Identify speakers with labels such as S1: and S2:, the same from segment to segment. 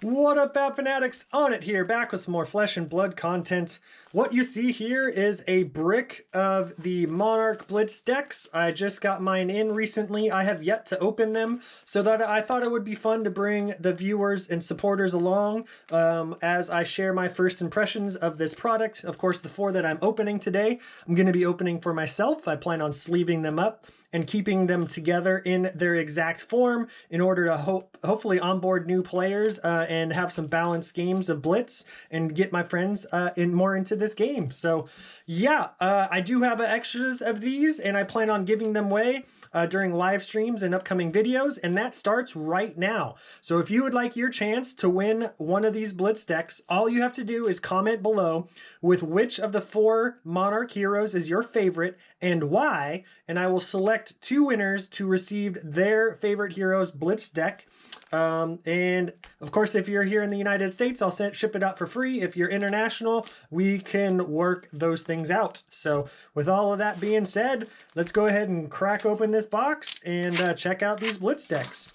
S1: What up, FaB Fanatics? On it here, back with some more flesh and blood content. What you see here is a brick of the Monarch Blitz Decks. I just got mine in recently. I have yet to open them, so that I thought it would be fun to bring the viewers and supporters along as I share my first impressions of this product. Of course, the 4 that I'm opening today, I'm going to be opening for myself. I plan on sleeving them up and keeping them together in their exact form in order to hopefully onboard new players and have some balanced games of Blitz and get my friends more into this game. So yeah, I do have extras of these and I plan on giving them away during live streams and upcoming videos, and that starts right now. So if you would like your chance to win one of these Blitz decks, all you have to do is comment below with which of the 4 Monarch heroes is your favorite and why, and I will select 2 winners to receive their favorite heroes Blitz deck. And of course, if you're here in the United States, I'll ship it out for free. If you're international, we can work those things out. So with all of that being said, let's go ahead and crack open this box and check out these Blitz decks.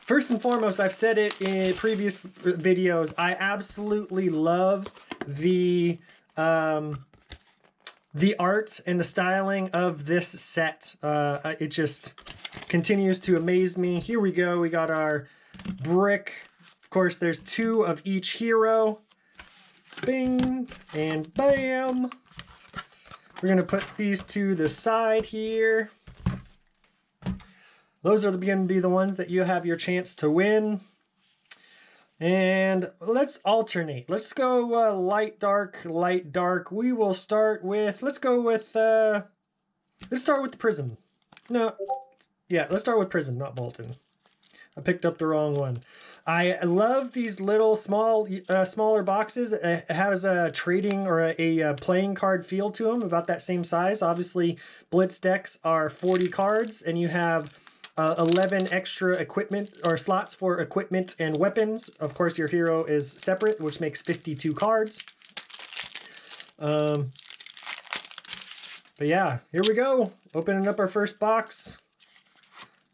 S1: First and foremost, I've said it in previous videos, I absolutely love the art and the styling of this set. It just continues to amaze me. Here we go. We got our brick. Of course, there's 2 of each hero. Bing and bam. We're going to put these to the side here. Those are going to be the ones that you have your chance to win. And let's alternate. Let's go light, dark, light, dark. We will start with, let's start with the Prism. No, yeah, let's start with Prism, not Bolton. I picked up the wrong one. I love these little smaller boxes. It has a trading or a playing card feel to them, about that same size. Obviously, Blitz decks are 40 cards, and you have 11 extra equipment or slots for equipment and weapons. Of course, your hero is separate, which makes 52 cards. But yeah, here we go. Opening up our first box.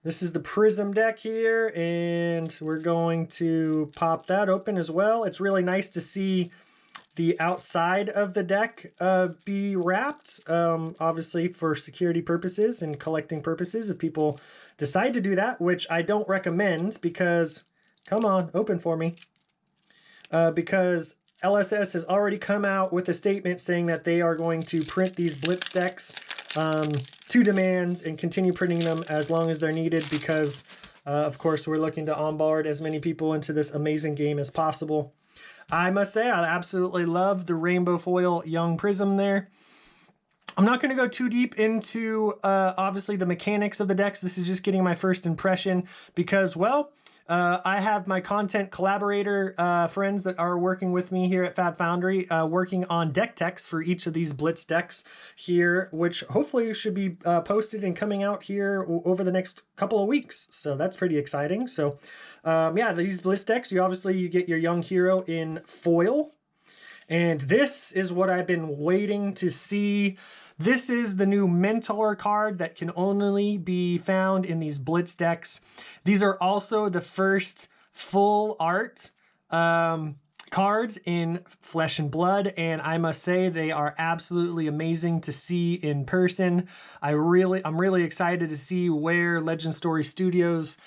S1: This is the Prism deck here, and we're going to pop that open as well. It's really nice to see the outside of the deck be wrapped, obviously for security purposes and collecting purposes if people decide to do that, which I don't recommend because, come on, open for me. Because LSS has already come out with a statement saying that they are going to print these Blitz decks to demand and continue printing them as long as they're needed because, of course, we're looking to onboard as many people into this amazing game as possible. I must say, I absolutely love the rainbow foil Young Prism there. I'm not going to go too deep into, obviously, the mechanics of the decks. This is just getting my first impression because, well, I have my content collaborator friends that are working with me here at FaB Foundry, working on deck techs for each of these Blitz decks here, which hopefully should be posted and coming out here over the next couple of weeks. So that's pretty exciting. So yeah, these Blitz decks, you get your young hero in foil. And this is what I've been waiting to see. This is the new Mentor card that can only be found in these Blitz decks. These are also the first full art cards in Flesh and Blood, and I must say they are absolutely amazing to see in person. I'm really excited to see where Legend Story Studios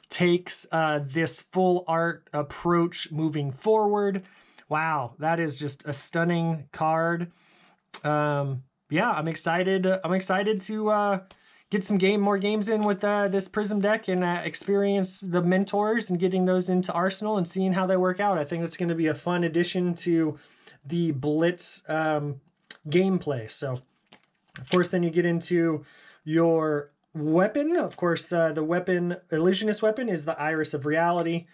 S1: takes this full art approach moving forward. Wow, that is just a stunning card. Yeah, I'm excited. I'm excited to get some more games in with this Prism deck and experience the mentors and getting those into Arsenal and seeing how they work out. I think it's going to be a fun addition to the Blitz gameplay. So, of course, then you get into your weapon. Of course, the weapon, illusionist weapon, is the Iris of Reality.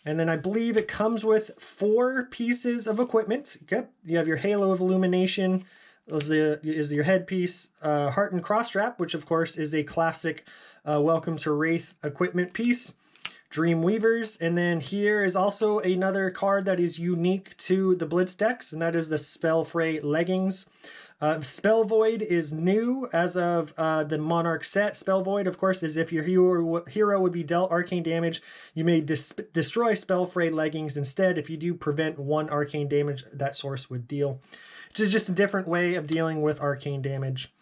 S1: And then I believe it comes with 4 pieces of equipment. Okay. You have your Halo of Illumination, is your headpiece, Heart and Cross Strap, which of course is a classic Welcome to Wraith equipment piece, Dream Weavers, and then here is also another card that is unique to the Blitz decks, and that is the Spellfray Leggings. Spell Void is new as of the Monarch set. Spell Void, of course, is if your hero would be dealt arcane damage, you may destroy Spell Fray leggings instead. If you do prevent 1 arcane damage, that source would deal. Which is just a different way of dealing with arcane damage.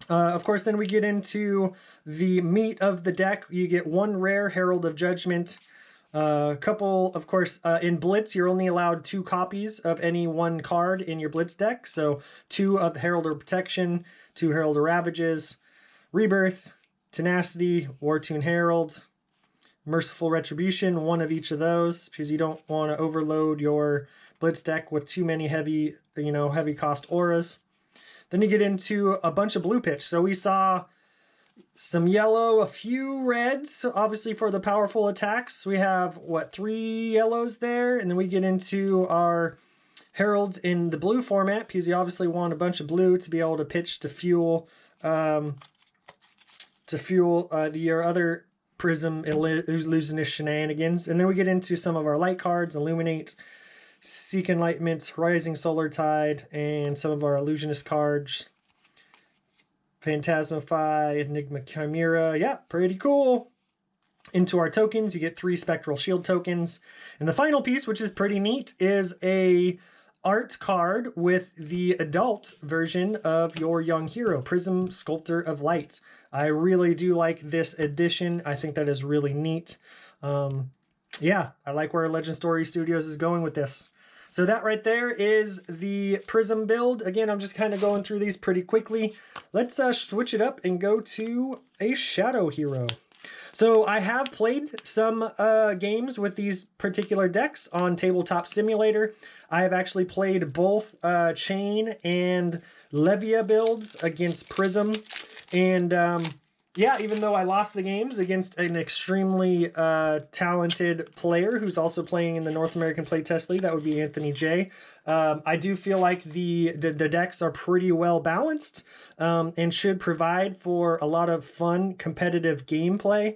S1: Of course, then we get into the meat of the deck. You get 1 rare Herald of Judgment. Couple, of course, in Blitz, you're only allowed 2 copies of any 1 card in your Blitz deck. So 2 of Herald of Protection, 2 Herald of Ravages, Rebirth, Tenacity, War-Tune Herald, Merciful Retribution, 1 of each of those, because you don't want to overload your Blitz deck with too many heavy cost auras. Then you get into a bunch of blue pitch. So we saw some yellow, a few reds, obviously for the powerful attacks. We have, what, 3 yellows there? And then we get into our heralds in the blue format, because you obviously want a bunch of blue to be able to pitch to fuel your other Prism illusionist shenanigans. And then we get into some of our light cards, Illuminate, Seek Enlightenment, Rising Solar Tide, and some of our illusionist cards. Phantasmify, Enigma Chimera. Yeah, pretty cool. Into our tokens, you get 3 Spectral Shield tokens. And the final piece, which is pretty neat, is a art card with the adult version of your young hero, Prism Sculptor of Light. I really do like this edition. I think that is really neat. Yeah, I like where Legend Story Studios is going with this. So that right there is the Prism build. Again, I'm just kind of going through these pretty quickly. Let's switch it up and go to a Shadow Hero. So I have played some games with these particular decks on Tabletop Simulator. I have actually played both Chain and Levia builds against Prism. And yeah, even though I lost the games against an extremely talented player who's also playing in the North American Playtest League, that would be Anthony J. I do feel like the decks are pretty well balanced and should provide for a lot of fun competitive gameplay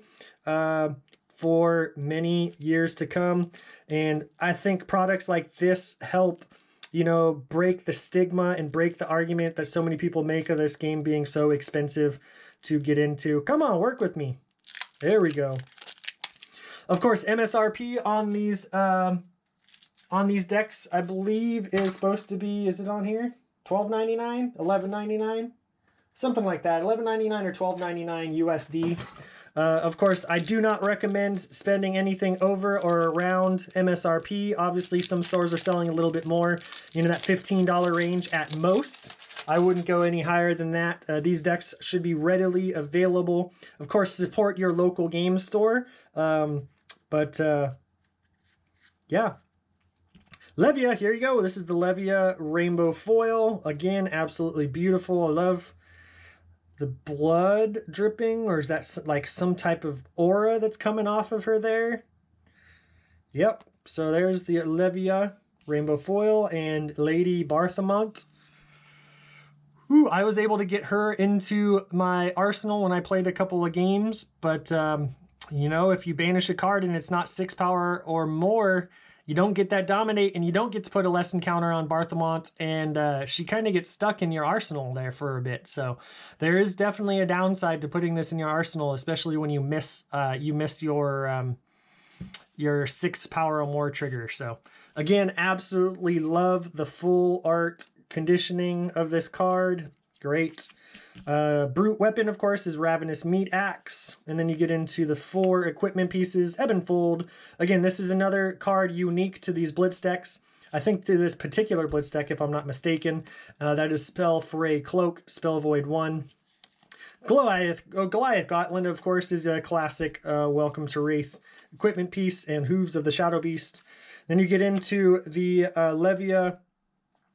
S1: for many years to come. And I think products like this help, you know, break the stigma and break the argument that so many people make of this game being so expensive to get into. Come on, work with me. There we go. Of course, MSRP on these decks, I believe, is supposed to be, is it on here? $12.99, $11.99, something like that. $11.99 or $12.99 USD. Of course, I do not recommend spending anything over or around MSRP. Obviously, some stores are selling a little bit more, you know, that $15 range at most. I wouldn't go any higher than that. These decks should be readily available. Of course, support your local game store. Yeah. Levia, here you go. This is the Levia Rainbow Foil. Again, absolutely beautiful. I love the blood dripping, or is that like some type of aura that's coming off of her there? Yep. So there's the Levia Rainbow Foil and Lady Barthamont. Ooh, I was able to get her into my arsenal when I played a couple of games, but you know, if you banish a card and it's not 6 power or more, you don't get that dominate, and you don't get to put a lesson counter on Barthamont, and she kind of gets stuck in your arsenal there for a bit. So there is definitely a downside to putting this in your arsenal, especially when you miss your 6 power or more trigger. So again, absolutely love the full art conditioning of this card. Great. Brute weapon, of course, is Ravenous Meat Axe. And then you get into the 4 equipment pieces. Ebonfold. Again, this is another card unique to these Blitz decks. I think to this particular Blitz deck, if I'm not mistaken. That is Spell Foray Cloak, Spell Void 1. Goliath Gauntlet, of course, is a classic Welcome to Wraith equipment piece, and Hooves of the Shadow Beast. Then you get into the Levia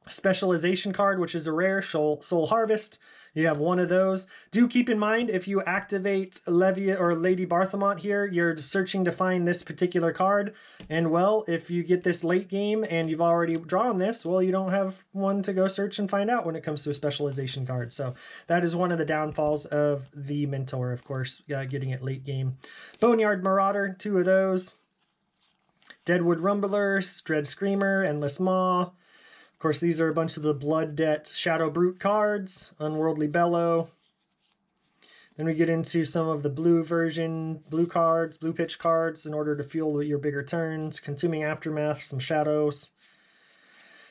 S1: Specialization card, which is a rare, Soul Harvest. You have 1 of those. Do keep in mind, if you activate Levia or Lady Barthamont here, you're searching to find this particular card. And well, if you get this late game and you've already drawn this, well, you don't have one to go search and find out when it comes to a specialization card. So that is one of the downfalls of the Mentor, of course, getting it late game. Boneyard Marauder, 2 of those. Deadwood Rumbler, Dread Screamer, Endless Maw. Of course, these are a bunch of the Blood Debt Shadow Brute cards, Unworldly Bellow. Then we get into some of the blue version, blue pitch cards in order to fuel your bigger turns. Consuming Aftermath, some shadows.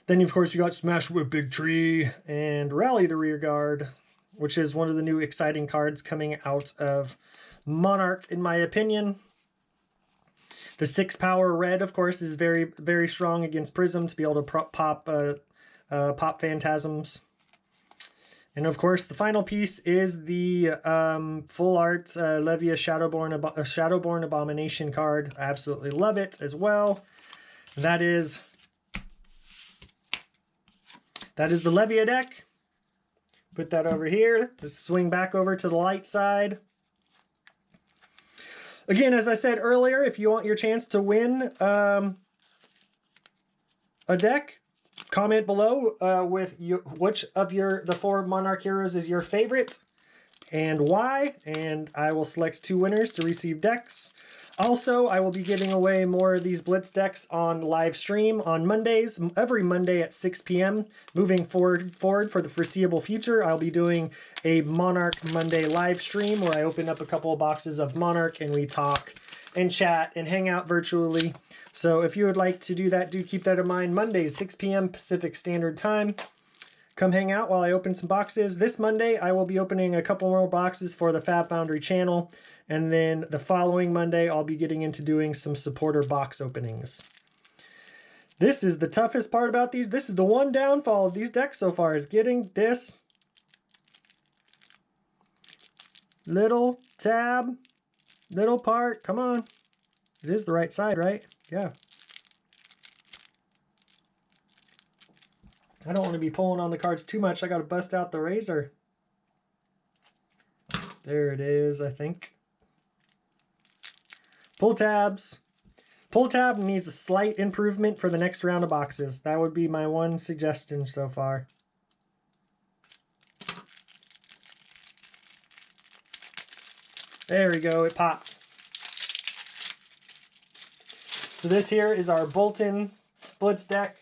S1: Then, of course, you got Smash with Big Tree and Rally the Rearguard, which is one of the new exciting cards coming out of Monarch, in my opinion. The 6-power red, of course, is very, very strong against Prism to be able to pop Phantasms. And of course, the final piece is the full art Levia Shadowborn Abomination card. I absolutely love it as well. That is the Levia deck. Put that over here. Just swing back over to the light side. Again, as I said earlier, if you want your chance to win a deck, comment below with which of the 4 Monarch heroes is your favorite and why, and I will select 2 winners to receive decks. Also, I will be giving away more of these Blitz decks on live stream on Mondays, every Monday at 6 p.m. Moving forward for the foreseeable future, I'll be doing a Monarch Monday live stream where I open up a couple of boxes of Monarch and we talk and chat and hang out virtually. So if you would like to do that, do keep that in mind. Mondays, 6 p.m. Pacific Standard Time. Come hang out while I open some boxes. This Monday, I will be opening a couple more boxes for the FaB Foundry channel. And then the following Monday, I'll be getting into doing some supporter box openings. This is the toughest part about these. This is the one downfall of these decks so far, is getting this little tab, little part. Come on. It is the right side, right? Yeah. I don't want to be pulling on the cards too much. I got to bust out the razor. There it is, I think. Pull tabs. Pull tab needs a slight improvement for the next round of boxes. That would be my one suggestion so far. There we go, it popped. So this here is our Bolton Blitz deck.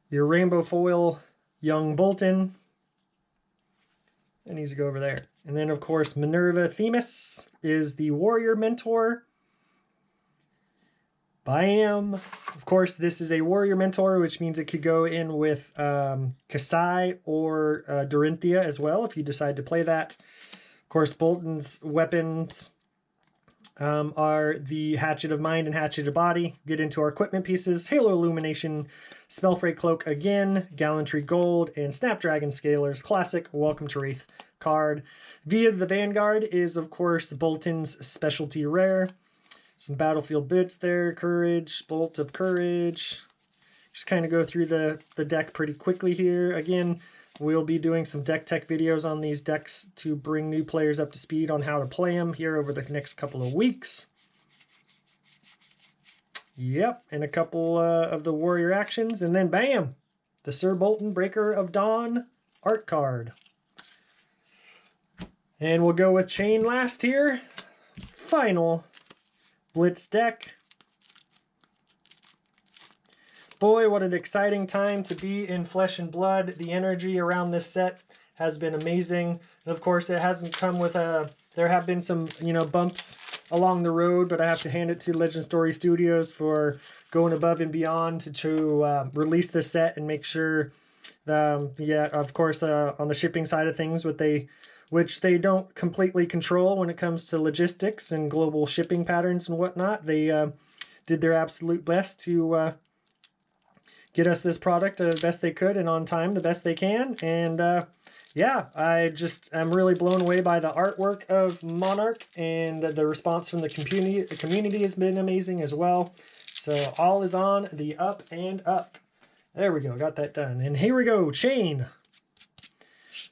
S1: Your rainbow foil young Bolton. That needs to go over there. And then, of course, Minerva Themis is the Warrior Mentor. Bam! Of course, this is a Warrior Mentor, which means it could go in with Kasai or Dorinthia as well, if you decide to play that. Of course, Bolton's weapons are the Hatchet of Mind and Hatchet of Body. Get into our equipment pieces. Halo Illumination, Spellfray Cloak again, Gallantry Gold, and Snapdragon Scalers. Classic Welcome to Wraith card. Via the Vanguard is, of course, Bolton's specialty rare. Some Battlefield bits there. Courage, Bolt of Courage. Just kind of go through the deck pretty quickly here. Again, we'll be doing some deck tech videos on these decks to bring new players up to speed on how to play them here over the next couple of weeks. Yep, and a couple of the Warrior actions, and then bam! The Sir Bolton Breaker of Dawn art card. And we'll go with Chain last here. Final Blitz deck. Boy, what an exciting time to be in Flesh and Blood. The energy around this set has been amazing. And of course, it hasn't come with there have been some, bumps along the road, but I have to hand it to Legend Story Studios for going above and beyond to release this set and make sure, of course, on the shipping side of things, which they don't completely control when it comes to logistics and global shipping patterns and whatnot. They did their absolute best to get us this product the best they could and on time the best they can. And yeah, I'm really blown away by the artwork of Monarch, and the response from the community has been amazing as well. So all is on the up and up. There we go, got that done. And here we go, Chain.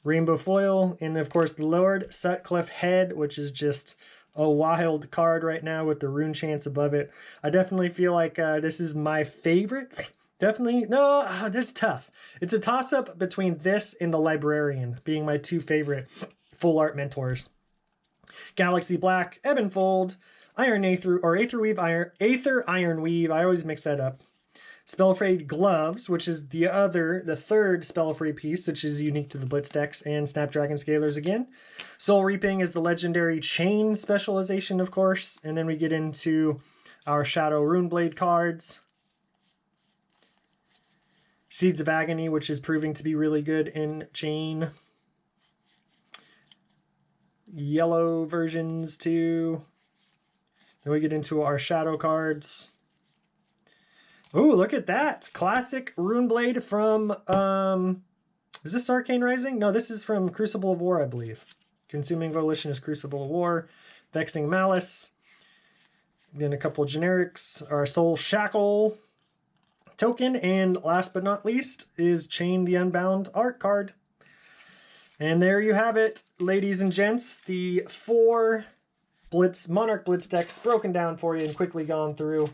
S1: Rainbow foil, and of course the Lord Sutcliffe head, which is just a wild card right now with the rune chance above it. I definitely feel like this is my favorite. Definitely, no, that's tough. It's a toss-up between this and the Librarian being my 2 favorite full art mentors. Galaxy Black, Ebonfold, Aether Ironweave, I always mix that up. Spellfree Gloves, which is the third Spellfree piece, which is unique to the Blitz decks, and Snapdragon Scalers again. Soul Reaping is the legendary chain specialization, of course, and then we get into our Shadow Runeblade cards. Seeds of Agony, which is proving to be really good in chain. Yellow versions too. Then we get into our Shadow cards. Oh, look at that. Classic Runeblade from, is this Arcane Rising? No, this is from Crucible of War, I believe. Consuming Volition is Crucible of War. Vexing Malice. Then a couple generics. Our Soul Shackle token. And last but not least is Chain the Unbound art card. And there you have it, ladies and gents. The 4 Monarch Blitz decks broken down for you and quickly gone through.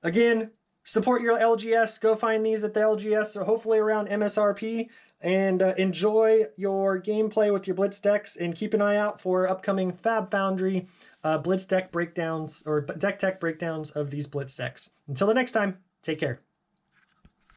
S1: Again, support your LGS. Go find these at the LGS, or hopefully around MSRP, and enjoy your gameplay with your Blitz decks, and keep an eye out for upcoming FaB Foundry Blitz deck breakdowns or deck tech breakdowns of these Blitz decks. Until the next time, take care.